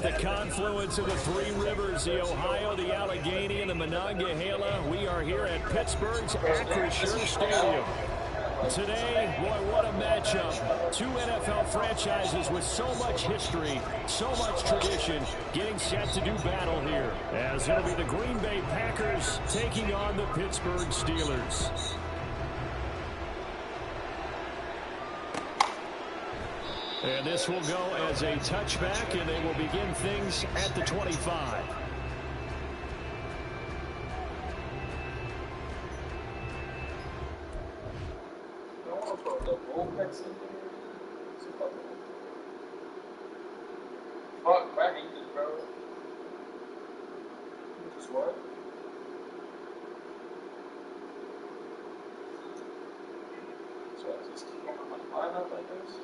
At the confluence of the three rivers, the Ohio, the Allegheny, and the Monongahela, we are here at Pittsburgh's Acrisure Stadium. Today, boy, what a matchup. Two NFL franchises with so much history, so much tradition, getting set to do battle here. As it'll be the Green Bay Packers taking on the Pittsburgh Steelers. And this will go as a touchback, and they will begin things at the 25. Fuck, back English, bro. Just what? So I just keep on my line up like this.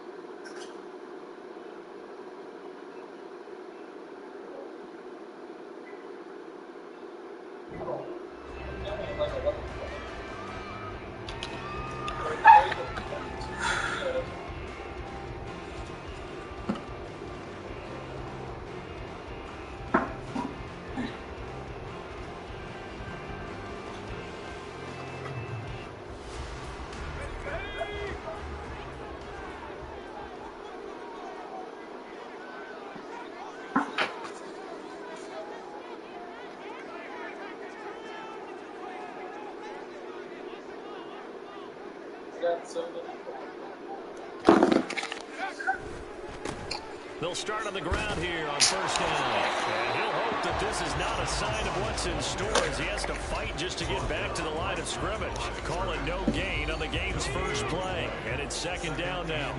They'll start on the ground here on first down. And he'll hope that this is not a sign of what's in store as he has to fight just to get back to the line of scrimmage. Calling no gain on the game's first play. And it's second down now.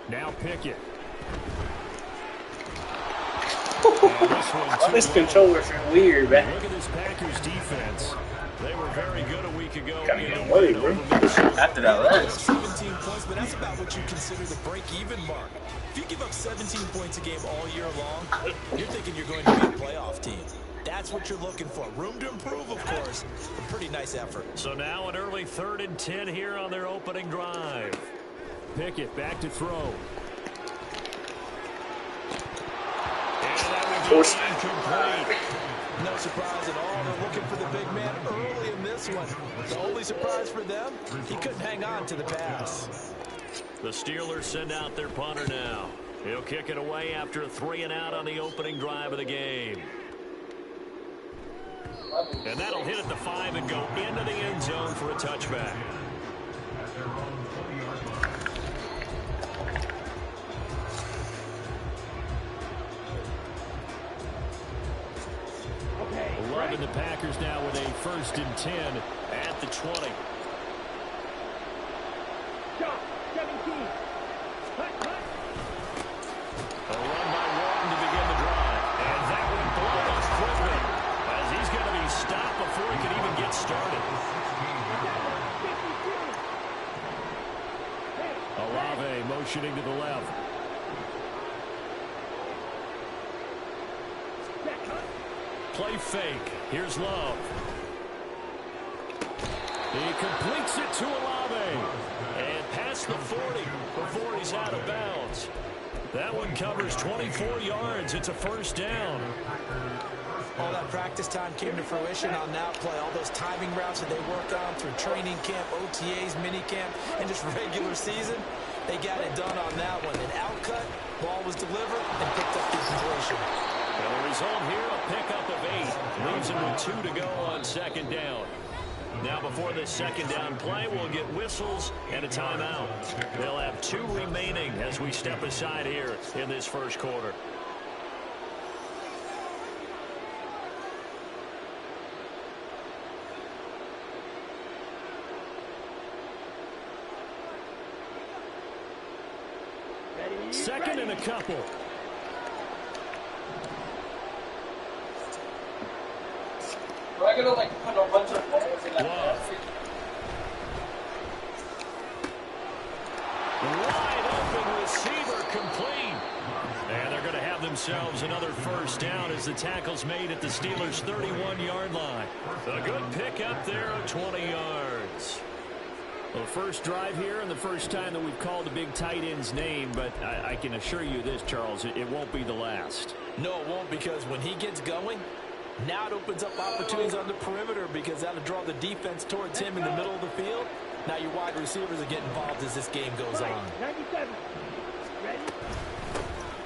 Now Pickett. This controller's weird, man. Look at this Packers defense. They were very good a week ago. After that last 17 points, but that's about what you consider the break-even mark. If you give up 17 points a game all year long, you're thinking you're going to be a playoff team. That's what you're looking for. Room to improve, of course. A pretty nice effort. So now an early 3rd and 10 here on their opening drive. Pickett back to throw. Incomplete. No surprise at all. They're looking for the big man early in this one. The only surprise for them, he couldn't hang on to the pass. The Steelers send out their punter now. He'll kick it away after a 3-and-out on the opening drive of the game. And that'll hit at the 5 and go into the end zone for a touchback. Loving the Packers now with a 1st and 10 at the 20. A run by Wharton to begin the drive. And that would blow us quickly as he's going to be stopped before he can even get started. Olave motioning to the left. Play fake. Here's Love. He completes it to Olave. And past the 40 before he's out of bounds. That one covers 24 yards. It's a 1st down. All that practice time came to fruition on that play. All those timing routes that they worked on through training camp, OTAs, minicamp, and just regular season, they got it done on that one. An outcut, ball was delivered, and picked up the completion. And the result here, a pickup of 8. Leaves him with 2 to go on 2nd down. Now before this 2nd down play, we'll get whistles and a timeout. They'll have 2 remaining as we step aside here in this 1st quarter. Second and a couple. Am I gonna like put a bunch of balls in that basket? Wide open receiver complete. And they're going to have themselves another 1st down as the tackle's made at the Steelers' 31-yard line. A good pickup there of 20 yards. Well, first drive here and the first time that we've called the big tight end's name, but I can assure you this, Charles, it won't be the last. No, it won't, because when he gets going, now it opens up opportunities on the perimeter because that'll draw the defense towards him in the middle of the field. Now your wide receivers are getting involved as this game goes on. 97. Ready?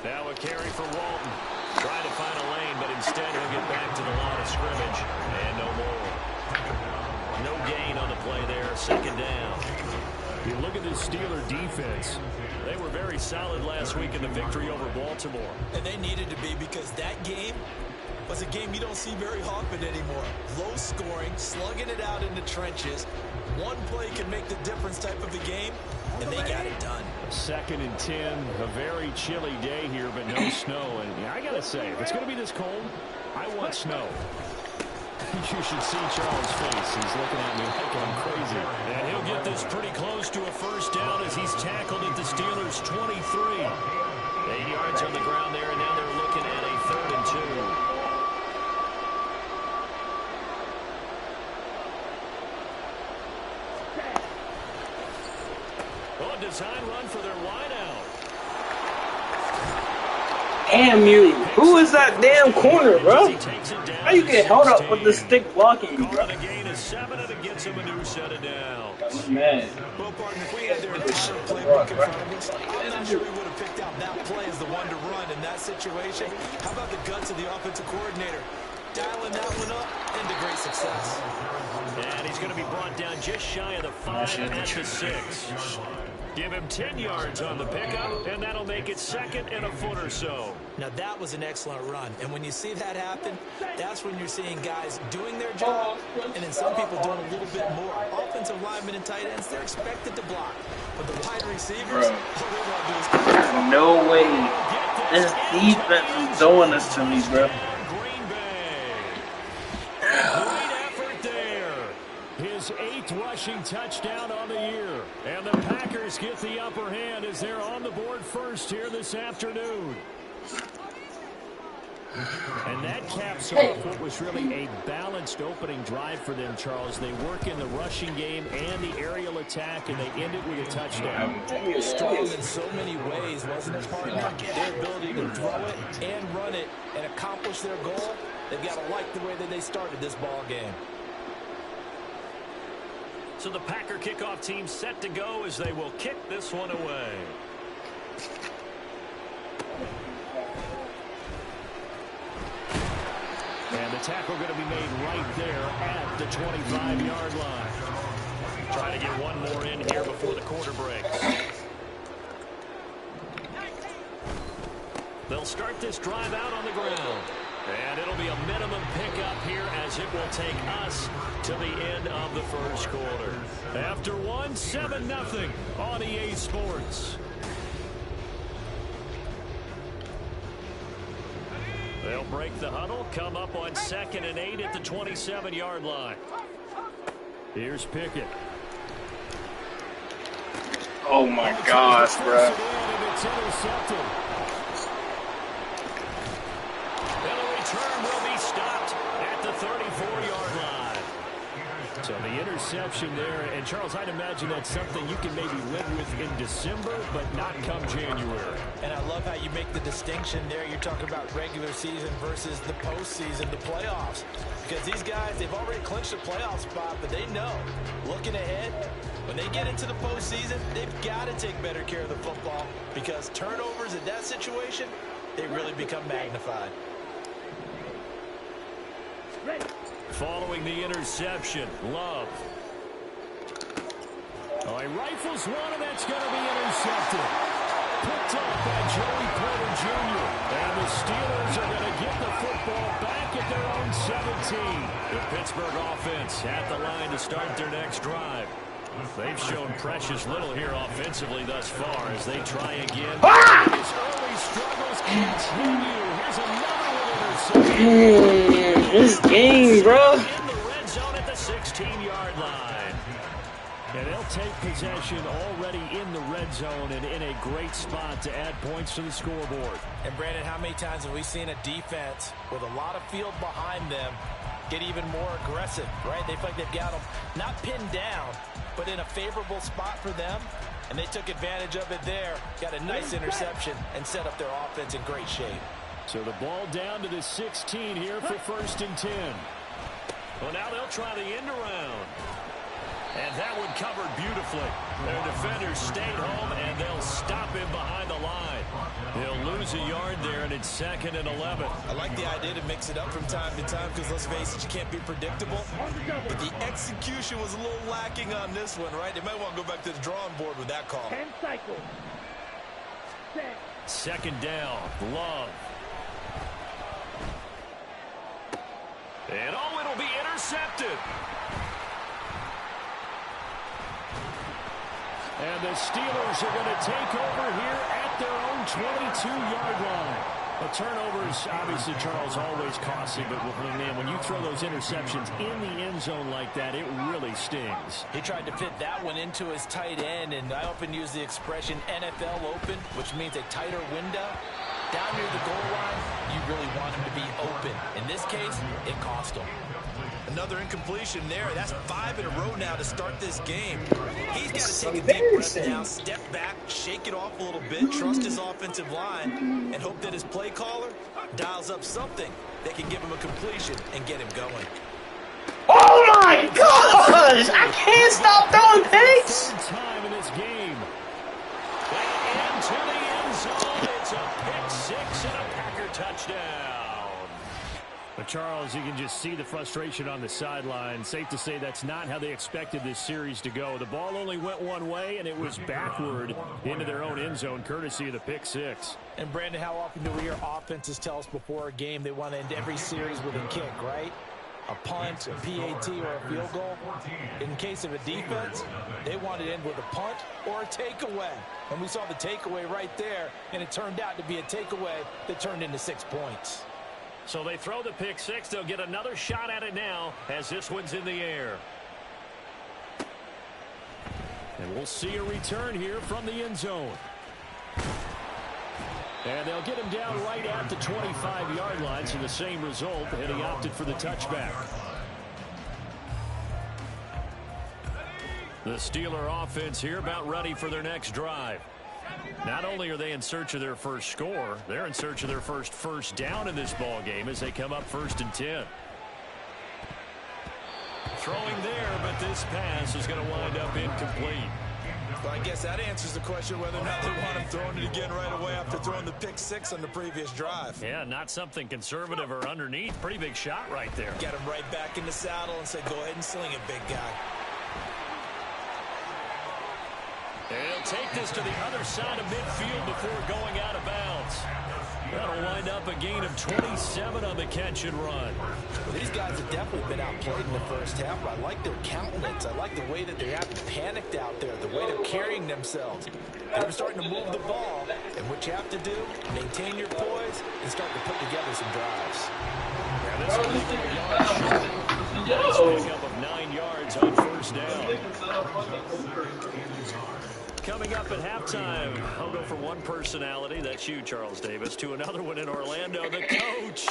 Now a carry for Walton. Trying to find a lane, but instead he'll get back to the line of scrimmage. And no more. No gain on the play there. Second down. You look at this Steeler defense. They were very solid last week in the victory over Baltimore. And they needed to be, because that game was a game you don't see very often anymore. Low scoring, slugging it out in the trenches. One play can make the difference type of a game, and they got it done. 2nd and 10, a very chilly day here, but no snow. And I got to say, if it's going to be this cold, I want snow. You should see Charles' face. He's looking at me like I'm crazy. And he'll get this pretty close to a first down as he's tackled at the Steelers' 23. 8 yards on the ground there, and now they're looking at a 3rd and 2. Design run for their wideout. Damn you! Who is that damn corner, bro? How you get held up with the stick blocking, bro? A gain of 7, and it gets him a new set of downs. Man. Well, partner, if we had their entire playbook in front of us, I'm not sure we would have picked out that play as the one to run in that situation. How about the guts of the offensive coordinator? Dialing that one up into great success. And he's going to be brought down just shy of the 5 at the 6. Give him 10 yards on the pickup, and that'll make it 2nd and a foot or so. Now, that was an excellent run. And when you see that happen, that's when you're seeing guys doing their job, and then some people doing a little bit more. Offensive linemen and tight ends, they're expected to block. But the wide receivers, all they want to do is... There's no way. This defense is doing this to me, bro. His 8th rushing touchdown on the year. And the Packers get the upper hand as they're on the board first here this afternoon. And that caps off what was really a balanced opening drive for them, Charles. They work in the rushing game and the aerial attack, and they end it with a touchdown. Strong in so many ways, wasn't it, partner? Their ability to throw it and run it and accomplish their goal, they've got to like the way that they started this ball game. So the Packer kickoff team set to go as they will kick this one away. And the tackle going to be made right there at the 25-yard line. Trying to get one more in here before the quarter breaks. They'll start this drive out on the ground. And it'll be a minimum pickup here as it will take us to the end of the first quarter. After 1, 7-0 on EA Sports. They'll break the huddle, come up on 2nd and 8 at the 27-yard line. Here's Pickett. Oh my gosh, bro. It's intercepted. Return will be stopped at the 34-yard line. So the interception there, and Charles, I'd imagine that's something you can maybe live with in December, but not come January. And I love how you make the distinction there. You're talking about regular season versus the postseason, the playoffs. Because these guys, they've already clinched a playoff spot, but they know, looking ahead, when they get into the postseason, they've got to take better care of the football, because turnovers in that situation, they really become magnified. Following the interception, Love. Oh, he rifles one, and that's going to be intercepted. Picked up by Joey Porter Jr. And the Steelers are going to get the football back at their own 17. The Pittsburgh offense at the line to start their next drive. They've shown precious little here offensively thus far as they try again. His early struggles continue. Here's another interception. This game, bro. In the red zone at the 16-yard line. And they'll take possession already in the red zone and in a great spot to add points to the scoreboard. And Brandon, how many times have we seen a defense with a lot of field behind them get even more aggressive, right? They feel like they've got them not pinned down, but in a favorable spot for them, and they took advantage of it there. Got a nice interception and set up their offense in great shape. So the ball down to the 16 here for 1st and 10. Well, now they'll try the end around. And that one covered beautifully. Their defenders stayed home, and they'll stop him behind the line. He'll lose a yard there, and it's 2nd and 11. I like the idea to mix it up from time to time because, let's face it, you can't be predictable. But the execution was a little lacking on this one, right? They might want to go back to the drawing board with that call. 10 cycles. 2nd down. Love. And, oh, it'll be intercepted. And the Steelers are going to take over here at their own 22-yard line. The turnovers, obviously, Charles, always costly, but man, when you throw those interceptions in the end zone like that, it really stings. He tried to fit that one into his tight end, and I often use the expression NFL open, which means a tighter window. Down near the goal line, you really want him to be open. In this case, it cost him. Another incompletion there. That's 5 in a row now to start this game. He's got to take a deep breath now, step back, shake it off a little bit, trust his offensive line, and hope that his play caller dials up something that can give him a completion and get him going. Oh my gosh! I can't stop throwing picks! 3rd time in this game. And into the end zone. It's a pick 6 and a Packer touchdown. But Charles, you can just see the frustration on the sideline. Safe to say that's not how they expected this series to go. The ball only went one way, and it was backward into their own end zone, courtesy of the pick 6. And, Brandon, how often do we hear offenses tell us before a game they want to end every series with a kick, right? A punt, a PAT, or a field goal. In case of a defense, they want to end with a punt or a takeaway. And we saw the takeaway right there, and it turned out to be a takeaway that turned into 6 points. So they throw the pick 6. They'll get another shot at it now as this one's in the air. And we'll see a return here from the end zone. And they'll get him down right at the 25-yard line, so the same result, and he opted for the touchback. The Steeler offense here about ready for their next drive. Not only are they in search of their first score, they're in search of their first down in this ball game as they come up 1st and 10. Throwing there, but this pass is going to wind up incomplete. Well, I guess that answers the question whether or not they want him throwing it again right away after throwing the pick 6 on the previous drive. Yeah, not something conservative or underneath. Pretty big shot right there. Got him right back in the saddle and said, go ahead and sling it, big guy. And he'll take this to the other side of midfield before going out of bounds. That'll wind up a gain of 27 on the catch and run. Well, these guys have definitely been outplayed in the first half, but I like their countenance. I like the way that they haven't panicked out there, the way they're carrying themselves. They're starting to move the ball, and what you have to do, maintain your poise and start to put together some drives. Yeah, this will be a yard short. Nice pickup of 9 yards on 1st down. Coming up at halftime, I'll go from one personality, that's you, Charles Davis, to another one in Orlando, the coach.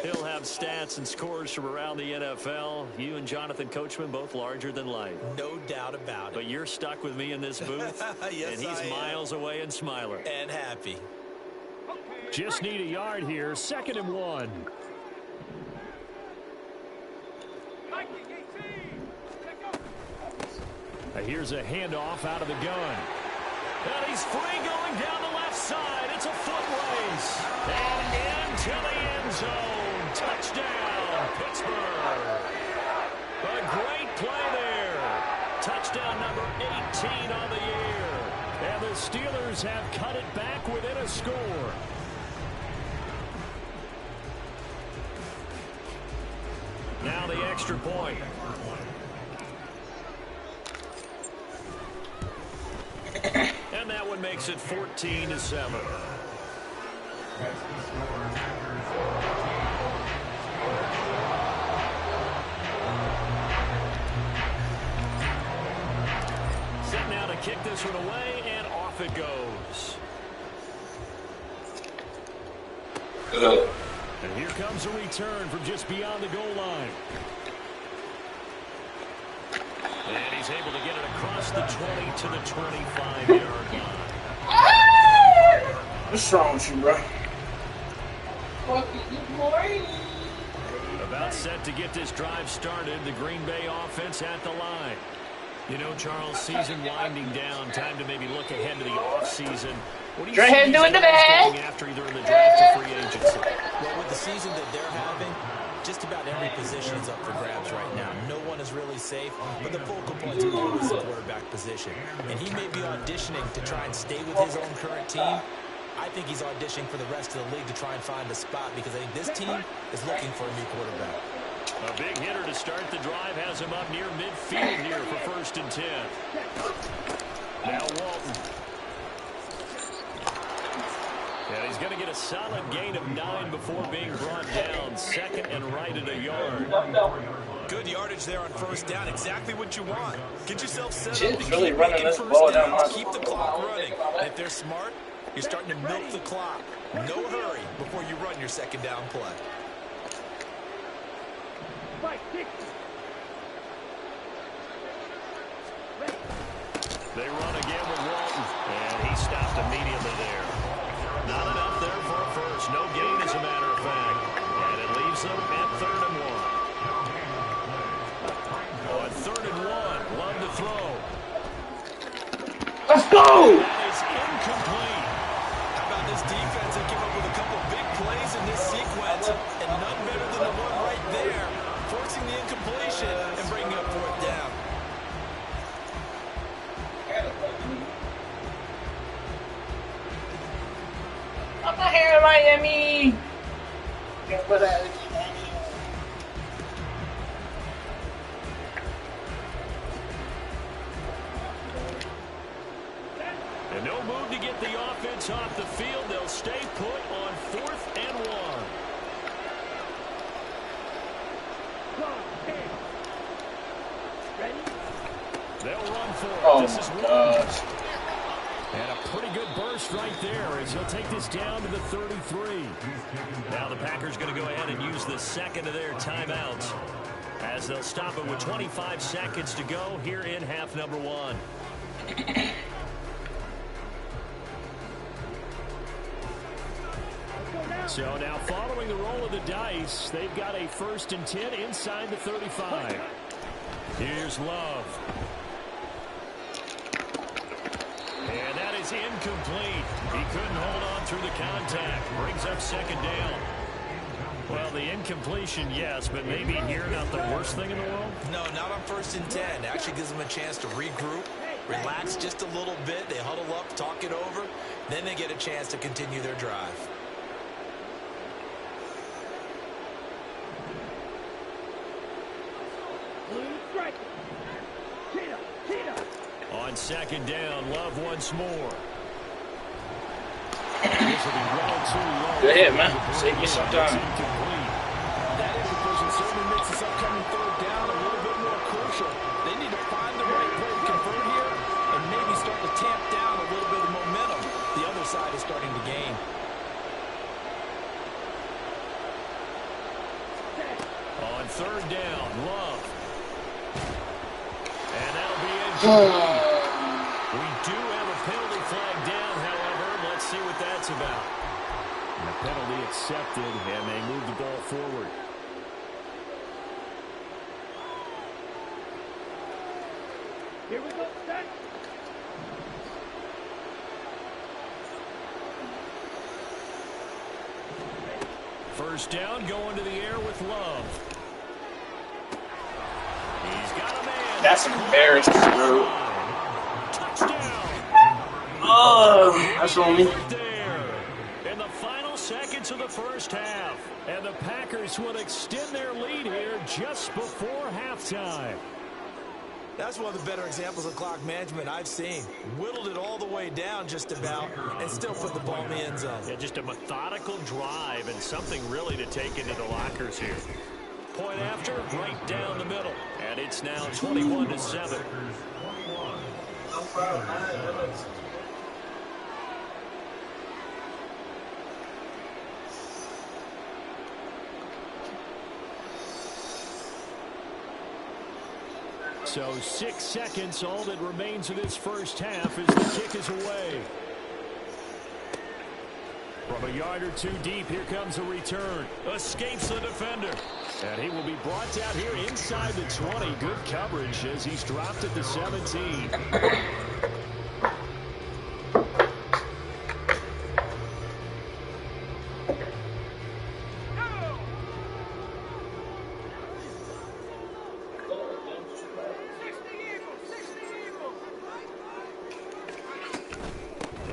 He'll have stats and scores from around the NFL. You and Jonathan Coachman, both larger than life. No doubt about it. But you're stuck with me in this booth, yes, and he's miles away and smiling. And happy. Just need a yard here, 2nd and 1. Here's a handoff out of the gun. And he's free going down the left side. It's a foot race. And into the end zone. Touchdown, Pittsburgh. A great play there. Touchdown number 18 on the year. And the Steelers have cut it back within a score. Now the extra point. And that one makes it 14-7. Set now to kick this one away, and off it goes. And here comes a return from just beyond the goal line. And he's able to get it across the 20 to the 25-yard line. What's wrong with you, bro? About set to get this drive started. The Green Bay offense at the line. You know, Charles, season winding down. Time to maybe look ahead to the offseason. What do you see these guys going after either in the draft or free agency? Well, with the season that they're having, just about every position is up for grabs right now. No one is really safe, but the focal point is always the quarterback position. And he may be auditioning to try and stay with his own current team. I think he's auditioning for the rest of the league to try and find a spot because I think this team is looking for a new quarterback. A big hitter to start the drive has him up near midfield here for 1st and 10. Now Walton. And he's going to get a solid gain of 9 before being brought down. 2nd and right at a yard. Good yardage there on 1st down. Exactly what you want. Get yourself set up. Shit's really running this ball down my Keep the clock running. And if they're smart, you're starting to milk the clock. No hurry before you run your 2nd down play. They run again with Walton. And he stopped immediately there. Not enough there for a first. No gain, as a matter of fact. And it leaves them at 3rd and 1. On 3rd and 1, Love to throw. Let's go! That is incomplete. How about this defense? They came up with a couple big plays in this sequence, and none better than the one right there, forcing the incompletion and bringing up 4th down. I'm not here in Miami. And no move to get the offense off the field. They'll stay put on 4th and 1. They'll run for it. Oh This is my one. gosh. And a pretty good burst right there as he'll take this down to the 33. Now the Packers going to go ahead and use the 2nd of their timeouts as they'll stop it with 25 seconds to go here in half number 1. So now following the roll of the dice, they've got a 1st and 10 inside the 35. Here's Love. And that is incomplete. He couldn't hold on through the contact. Brings up 2nd down. Well, the incompletion, yes, but maybe here not the worst thing in the world? No, not on 1st and 10. Actually gives them a chance to regroup, relax just a little bit. They huddle up, talk it over. Then they get a chance to continue their drive. On 2nd down, Love once more. This will be well too low. Go ahead, man. Save me some time. That incompletion certainly makes this upcoming 3rd down a little bit more crucial. They need to find the right play to convert here and maybe start to tamp down a little bit of momentum. The other side is starting to gain. On 3rd down, Love. And that'll be incomplete. We do have a penalty flag down, however. Let's see what that's about. And the penalty accepted, and they move the ball forward. Here we go, set. First down, going to the air with Love. He's got a man. That's embarrassing, bro. Touchdown. Oh, that's on me. Right there. In the final seconds of the 1st half. And the Packers will extend their lead here just before halftime. That's one of the better examples of clock management I've seen. Whittled it all the way down just about and still put the ball in the end zone. Yeah, just a methodical drive and something really to take into the lockers here. Point after, right down the middle. And it's now 21-7. So 6 seconds, all that remains of this first half as the kick is away. From a yard or two deep, here comes a return. Escapes the defender. And he will be brought down here inside the 20. Good coverage as he's dropped at the 17.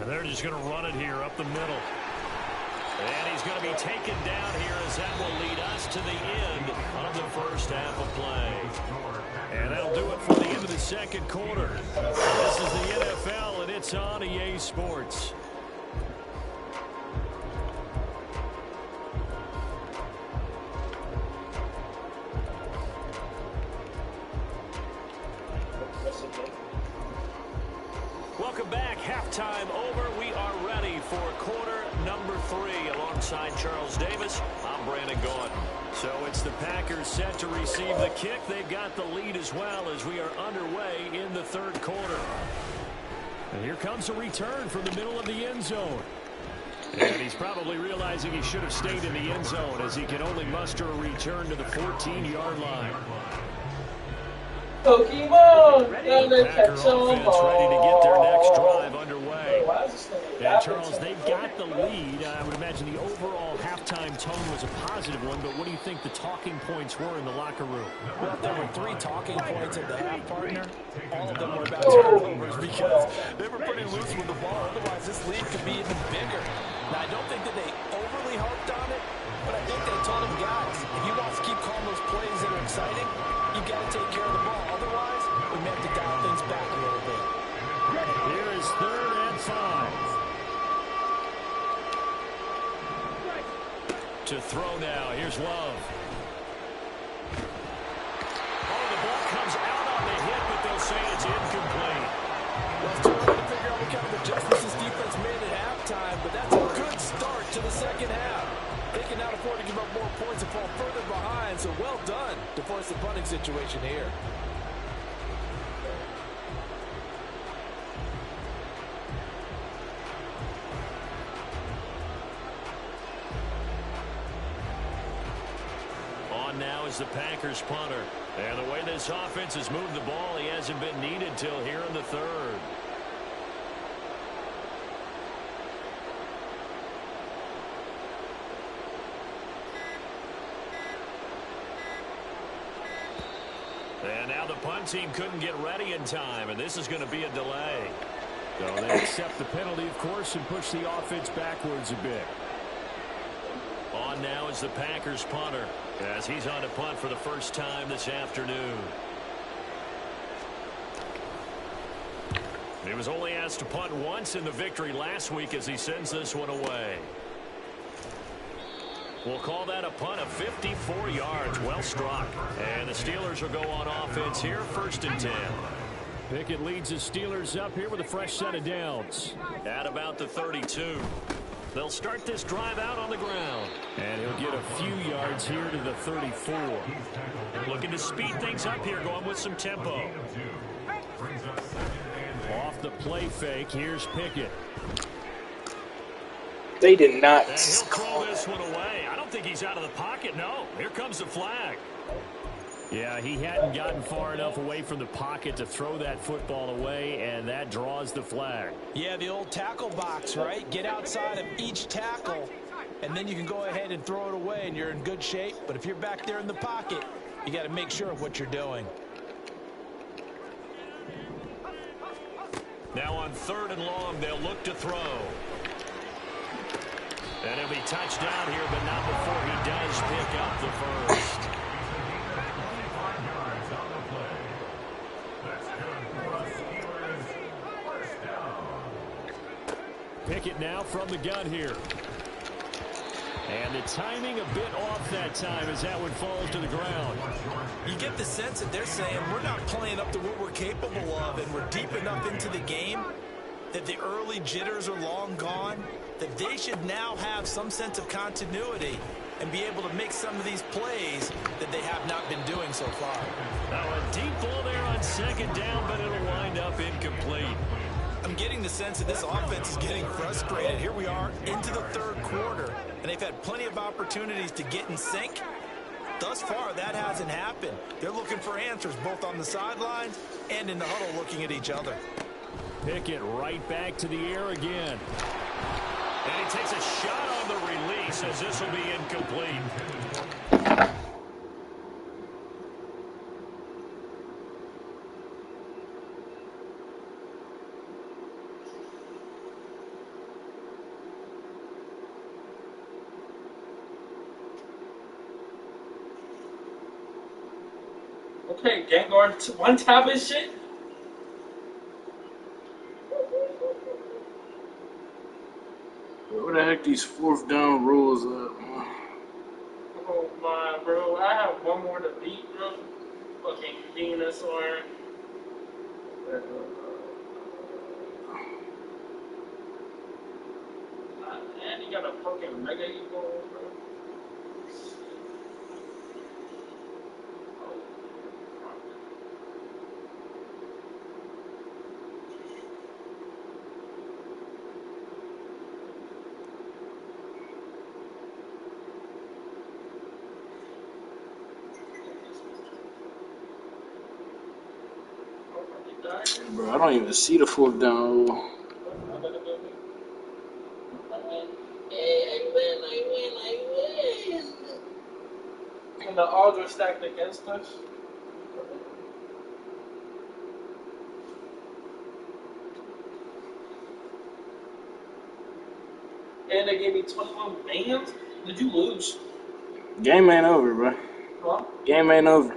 And they're just going to run it here up the middle. And he's going to be taken down here as that will lead us to the end of the first half of play. And that'll do it for the end of the second quarter. This is the NFL, and it's on EA Sports. Welcome back. Halftime over. We are ready for quarter number 3. Alongside Charles Davis, I'm Brandon Gordon. So it's the Packers set to receive the kick. They've got the lead as well as we are underway in the third quarter. And here comes a return from the middle of the end zone. And he's probably realizing he should have stayed in the end zone as he can only muster a return to the 14-yard line. Pokemon! Packer offense ready to get their next drive underway. And Charles, they've got the lead. I would imagine the overall halftime tone was a positive one, but what do you think the talking points were in the locker room? Well, there were 3 talking points at the half, partner. All of them were about turnovers because they were pretty loose with the ball. Otherwise, this lead could be even bigger. Now, I don't think that they overly harped on it, but I think they told them, guys, if you want to keep calling those plays that are exciting, you've got to take care of the ball. Otherwise, we may have to dial things back a little bit. Here is 3rd and 5. To throw now. Here's Love. Oh, the ball comes out on the hit, but they'll say it's incomplete. Well, it's too early to figure out what kind of adjustments this defense made at halftime, but that's a good start to the second half. They can now afford to give up more points and fall further behind, so well done to force the punting situation here. On now is the Packers punter. And the way this offense has moved the ball, he hasn't been needed till here in the third. And now the punt team couldn't get ready in time, and this is going to be a delay. So they accept the penalty, of course, and push the offense backwards a bit. On now is the Packers punter as he's on to punt for the first time this afternoon. He was only asked to punt once in the victory last week as he sends this one away. We'll call that a punt of 54 yards. Well struck. And the Steelers will go on offense here, 1st and 10. Pickett leads the Steelers up here with a fresh set of downs. At about the 32. They'll start this drive out on the ground. And he'll get a few yards here to the 34. Looking to speed things up here, going with some tempo. Off the play fake, here's Pickett. They did not. And he'll throw this one away. I don't think he's out of the pocket, no. Here comes the flag. Yeah, he hadn't gotten far enough away from the pocket to throw that football away, and that draws the flag. Yeah, the old tackle box, right? Get outside of each tackle, and then you can go ahead and throw it away, and you're in good shape. But if you're back there in the pocket, you got to make sure of what you're doing. Now on 3rd and long, they'll look to throw. And he'll be touched down here, but not before he does pick up the first. Pickett now from the gun here. And the timing a bit off that time as that one falls to the ground. You get the sense that they're saying we're not playing up to what we're capable of, and we're deep enough into the game that the early jitters are long gone, that they should now have some sense of continuity and be able to make some of these plays that they have not been doing so far. Now a deep ball there on on second down, but it'll wind up incomplete. I'm getting the sense that this offense is getting frustrated. Here we are into the third quarter, and they've had plenty of opportunities to get in sync. Thus far, that hasn't happened. They're looking for answers both on the sidelines and in the huddle looking at each other. Pickett right back to the air again. And he takes a shot on the release as this will be incomplete. Okay, gang guard, one tap and shit. Where the heck these fourth down rules at, man? Oh my, bro, I have one more to beat, bro. Fucking dinosaur. Man, you got a fucking mega eagle, bro. Bro, I don't even see the fourth down rule. I win. And the odds are stacked against us. And they gave me 21 bans? Did you lose? Game ain't over, bro. Huh? Game ain't over.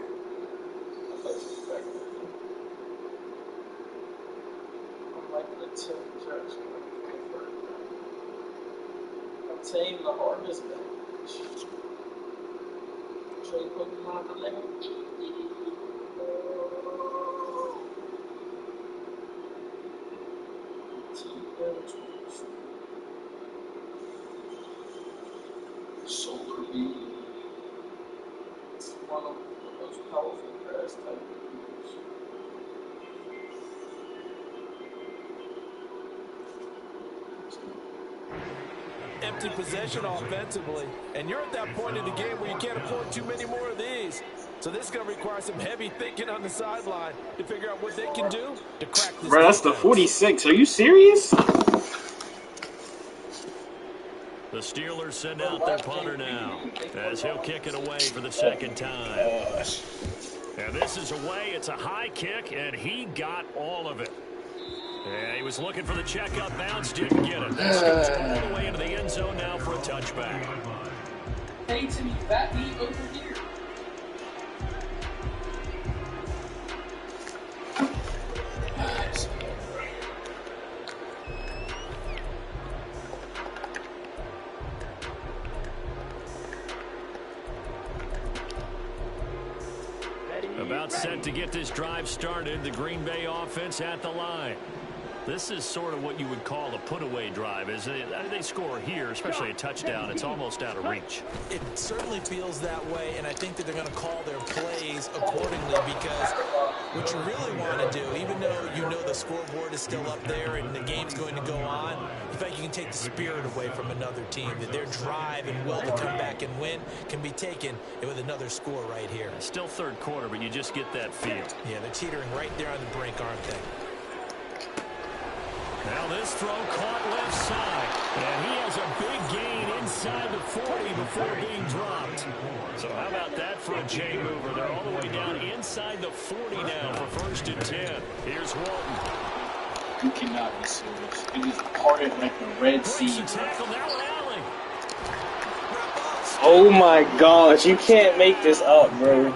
Obtain the hardest match. Trade Pokemon for Lego. Solar Beam. It's one of the most powerful grass type moves. Empty possession offensively, and you're at that point in the game where you can't afford too many more of these. So this is going to require some heavy thinking on the sideline to figure out what they can do to crack this. Bro, that's the 46. Are you serious? The Steelers send out their punter now as he'll kick it away for the second time. And this is away. It's a high kick, and he got all of it. Yeah, he was looking for the checkup bounce, didn't get it. That's all the way into the end zone now for a touchback. Hey, Timmy, that beat over here. About set to get this drive started, the Green Bay offense at the line. This is sort of what you would call a put-away drive. As they score here, especially a touchdown, it's almost out of reach. It certainly feels that way, and I think that they're going to call their plays accordingly because what you really want to do, even though you know the scoreboard is still up there and the game's going to go on, in fact, you can take the spirit away from another team, that their drive and will to come back and win can be taken with another score right here. Still third quarter, but you just get that feel. Yeah, they're teetering right there on the brink, aren't they? Now this throw caught left side. And he has a big gain inside the 40 before being dropped. So how about that for a J mover? They're all the way down inside the 40 now for 1st and 10. Here's Walton. You cannot be serious. It is parted like the Red Sea. Tackle, now rally. Oh my gosh, you can't make this up, bro.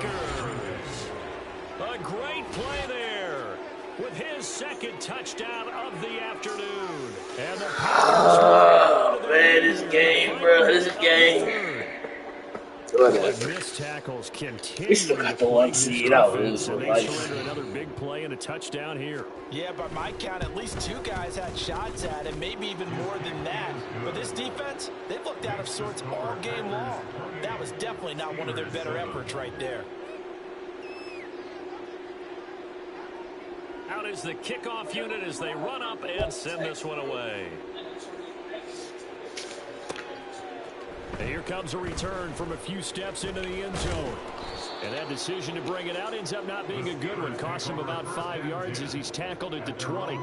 A great play there with his second touchdown of the afternoon. And the Man, this game, bro, this game. Missed tackles continue. We still got the one seed out. And they surrender another big play and a touchdown here. Yeah, by my count, at least 2 guys had shots at it, maybe even more than that. But this defense, they've looked out of sorts all game long. That was definitely not one of their better efforts right there. out is the kickoff unit as they run up and send this one away. And here comes a return from a few steps into the end zone. And that decision to bring it out ends up not being a good one. Costs him about 5 yards as he's tackled at the 20.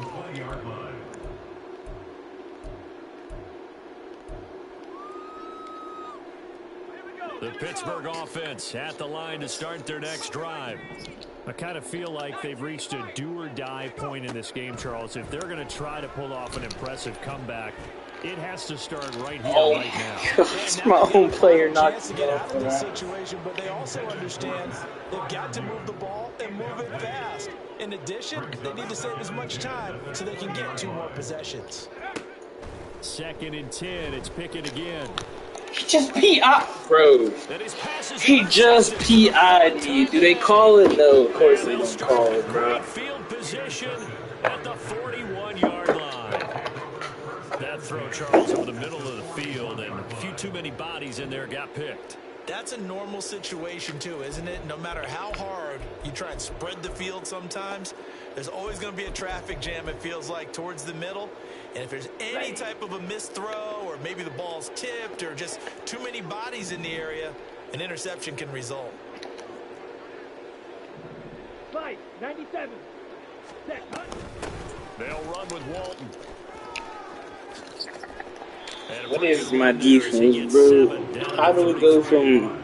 The Pittsburgh offense at the line to start their next drive. I kind of feel like they've reached a do-or-die point in this game, Charles. If they're going to try to pull off an impressive comeback, it has to start right here, right now. It's my own player not to get out of this situation, but they also understand they've got to move the ball and move it fast. In addition, they need to save as much time so they can get 2 more possessions. 2nd and 10. It's Pickett again. He just PI'd, bro. He just PI'd me. Do they call it? No, of course they don't call it, bro. Field position at the 41-yard line. That throw, Charles, over the middle of the field, and a few too many bodies in there got picked. That's a normal situation, too, isn't it? No matter how hard you try and spread the field sometimes, there's always going to be a traffic jam, it feels like, towards the middle. And if there's any type of a missed throw or maybe the ball's tipped or just too many bodies in the area, an interception can result. Slide, 97. Set, hunt. They'll run with Walton. What is my defense, bro? How do we go from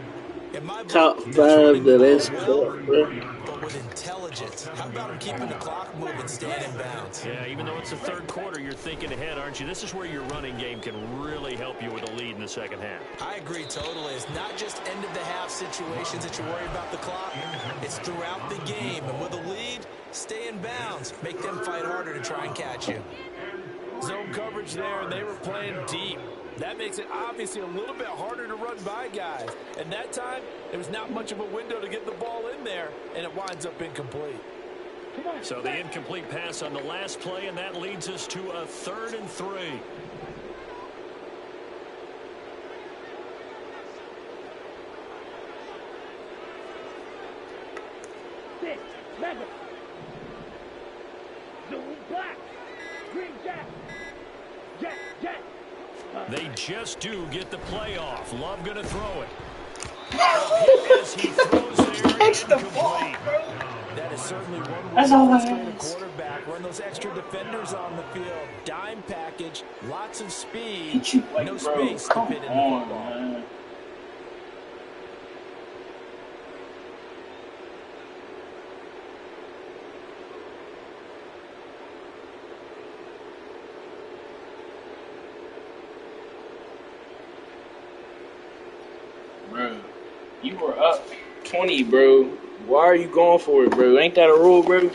top 5 to this cut, bro? But with intelligence, how about him keeping the clock moving, staying in bounds? Yeah, even though it's the 3rd quarter, you're thinking ahead, aren't you? This is where your running game can really help you with a lead in the 2nd half. I agree totally. It's not just end-of-the-half situations that you worry about the clock. It's throughout the game. And with a lead, stay in bounds. Make them fight harder to try and catch you. Zone coverage there, and they were playing deep. That makes it obviously a little bit harder to run by guys. And that time, there was not much of a window to get the ball in there, and it winds up incomplete. So the incomplete pass on the last play, and that leads us to a 3rd and 3. Six, Mega. Zoom black. Green Jack. Jack. They just do get the play off. Love going to throw it. As he throws there, Catch the ball, incomplete. bro. That is certainly one way That's all to I illustrate a ask. quarterback. Run those extra defenders on the field. Dime package, lots of speed, Get you, like, no bro, space to come fit in the on, football. man. Bro, you were up 20, bro. Why are you going for it, bro? Ain't that a rule, bro?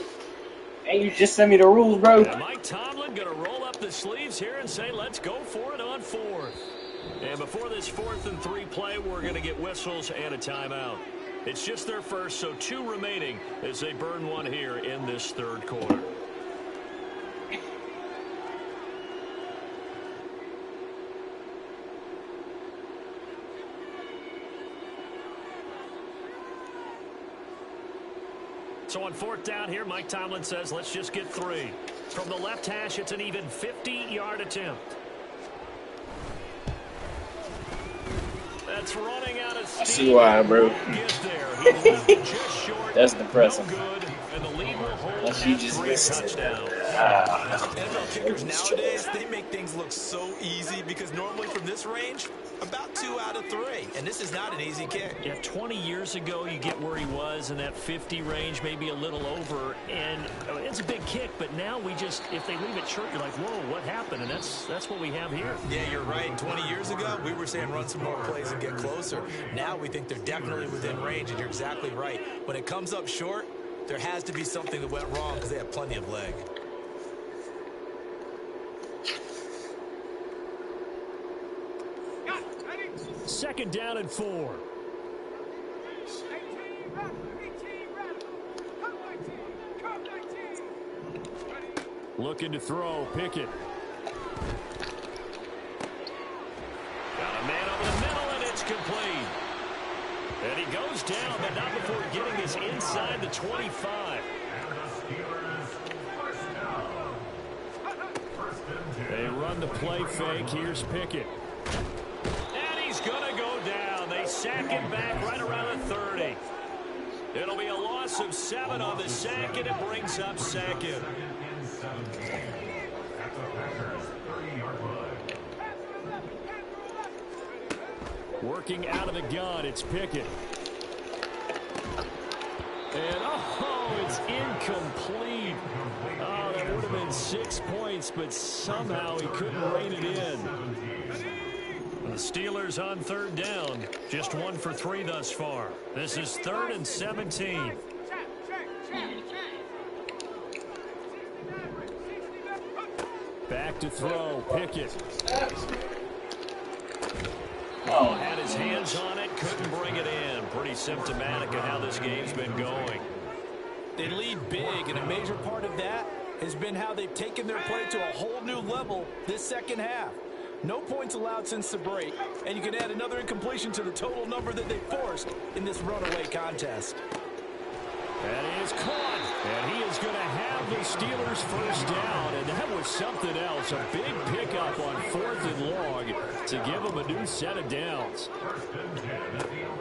Ain't you just send me the rules, bro? And Mike Tomlin going to roll up the sleeves here and say, let's go for it on 4th. And before this 4th and 3 play, we're going to get whistles and a timeout. It's just their first, so 2 remaining as they burn one here in this 3rd quarter. So on 4th down here, Mike Tomlin says, let's just get 3. From the left hash, it's an even 50-yard attempt. That's running out of steam. I see why, bro. That's depressing. No good, and the lead will hold Unless you at just 3 listen to touchdowns. NFL kickers nowadays, they make things look so easy because normally from this range, about 2 out of 3. And this is not an easy kick. Yeah, 20 years ago, you get where he was in that 50 range, maybe a little over, and it's a big kick, but now we just, if they leave it short, you're like, whoa, what happened? And that's what we have here. Yeah, you're right. 20 years ago, we were saying run some more plays and get closer. Now we think they're definitely within range, and you're exactly right. When it comes up short, there has to be something that went wrong because they have plenty of leg. Second down and 4. Looking to throw, Pickett. Got a man over the middle, and it's complete. And he goes down, but not before getting us inside the 25. run the play fake. Here's Pickett. And he's going to go down. They sack him back right around the 30. It'll be a loss of 7 on the sack, and it brings up second. Working out of the gun, it's Pickett. And, oh, it's incomplete. Oh, that would have been 6 points, but somehow he couldn't rein it in. The Steelers on 3rd down. Just 1 for 3 thus far. This is 3rd and 17. Back to throw, Pickett. Oh, had his hands on it, couldn't bring it in. Pretty symptomatic of how this game's been going. They lead big, and a major part of that has been how they've taken their play to a whole new level this second half. No points allowed since the break, and you can add another incompletion to the total number that they forced in this runaway contest. That is caught, and he is going to have the Steelers first down, and that was something else. A big pickup on 4th and long to give them a new set of downs.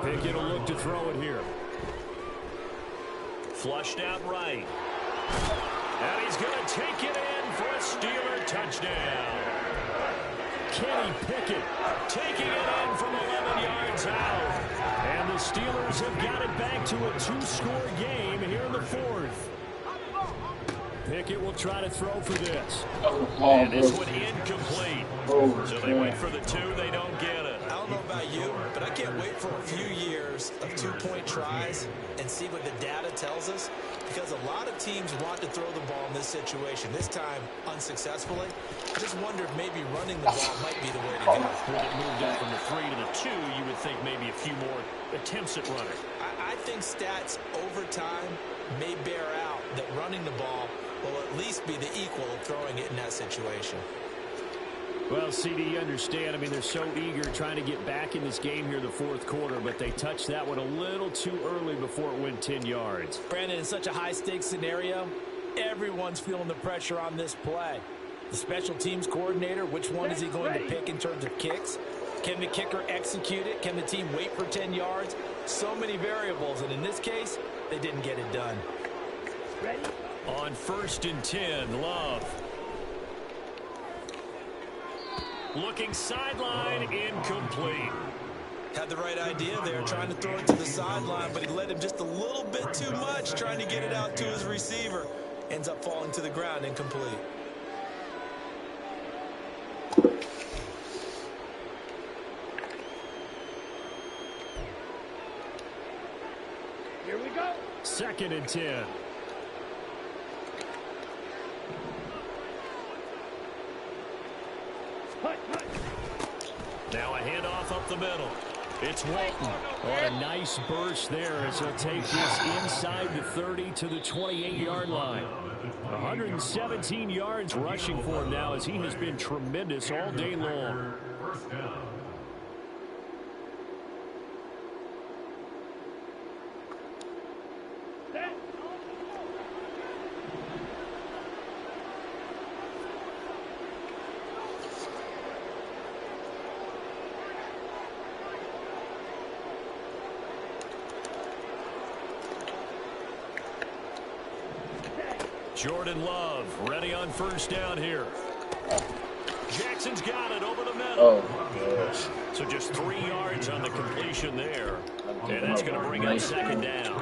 Pickett will look to throw it here. Flushed out right. And he's going to take it in for a Steeler touchdown. Kenny Pickett taking it in from 11 yards out. And the Steelers have got it back to a 2-score game here in the 4th. Pickett will try to throw for this. And this one incomplete. So they wait for the 2. They don't get it. I don't know about you, but I can't wait for a few years of 2-point tries and see what the data tells us, because a lot of teams want to throw the ball in this situation. This time, unsuccessfully. I just wonder if maybe running the ball might be the way to go. With it moved up from the 3 to the 2, you would think maybe a few more attempts at running. I think stats over time may bear out that running the ball will at least be the equal of throwing it in that situation. Well, CD, you understand. I mean, they're so eager trying to get back in this game here in the 4th quarter, but they touched that one a little too early before it went 10 yards. Brandon, in such a high-stakes scenario, everyone's feeling the pressure on this play. The special teams coordinator, which one is he going to pick in terms of kicks? Can the kicker execute it? Can the team wait for 10 yards? So many variables, and in this case, they didn't get it done. Ready? On 1st and 10, Love. Looking sideline, incomplete. Had the right idea there, trying to throw it to the sideline, but he led him just a little bit too much, trying to get it out to his receiver. Ends up falling to the ground, incomplete. Here we go. 2nd and 10. Hut, hut. Now a handoff up the middle. It's Walton. Oh, a nice burst there as he'll take this inside the 30 to the 28-yard line. 117 yards rushing for him now as he has been tremendous all day long. Set. Jordan Love ready on 1st down here. Jackson's got it over the middle. Oh, gosh. So just 3 yards on the completion there. And that's going to bring up 2nd down.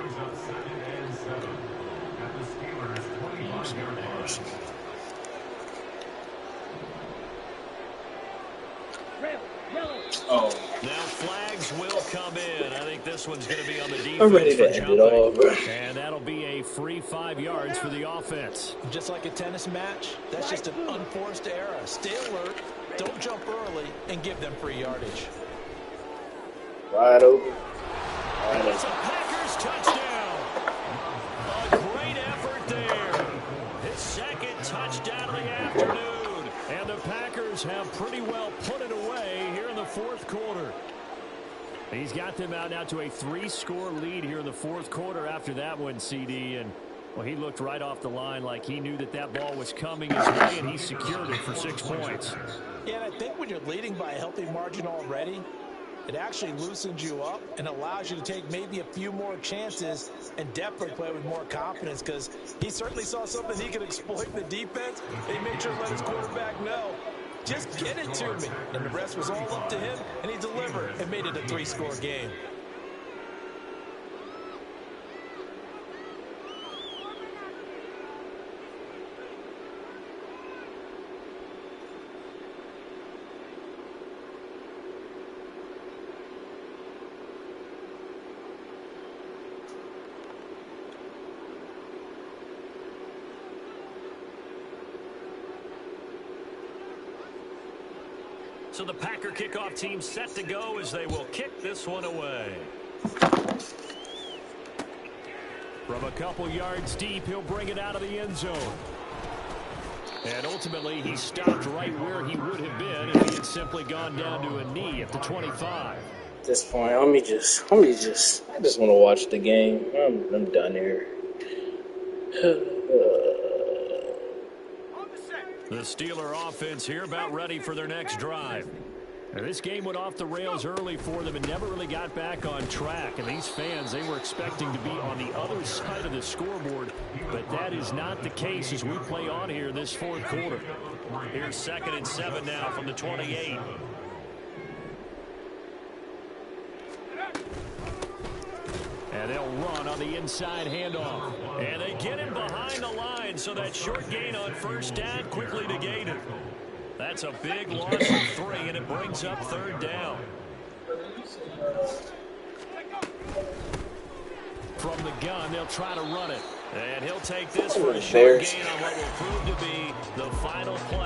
Rail. Yellow. Oh, Now flags will come in. I think this one's going to be on the defense. I'm ready to for end it jumping. all, bro. And that'll be a free 5 yards for the offense. Just like a tennis match, that's just an unforced error. Stay alert, don't jump early, and give them free yardage. Wide open. And it's a Packers touchdown. A great effort there. His 2nd touchdown of the afternoon. And the Packers have pretty well put it away here in the 4th quarter. He's got them out now to a 3-score lead here in the 4th quarter after that one, CD. And Well, he looked right off the line like he knew that that ball was coming his way, and he secured it for 6 points. Yeah, and I think when you're leading by a healthy margin already, it actually loosens you up and allows you to take maybe a few more chances and definitely play with more confidence, because he certainly saw something he could exploit in the defense. And he made sure to let his quarterback know, just get it to me. And the rest was all up to him, and he delivered and made it a 3-score game. So the Packer kickoff team set to go as they will kick this one away. From a couple yards deep, he'll bring it out of the end zone. And ultimately, he stopped right where he would have been if he had simply gone down to a knee at the 25. At this point, I just want to watch the game. I'm done here. The Steeler offense here about ready for their next drive. Now, this game went off the rails early for them and never really got back on track. And these fans, they were expecting to be on the other side of the scoreboard. But that is not the case as we play on here this fourth quarter. Here's 2nd and 7 now from the 28. And they'll run on the inside handoff. And they get him behind the line, so that short gain on first down quickly negated. That's a big loss of 3, and it brings up 3rd down. From the gun, they'll try to run it. And he'll take this for a short gain on what will prove to be the final play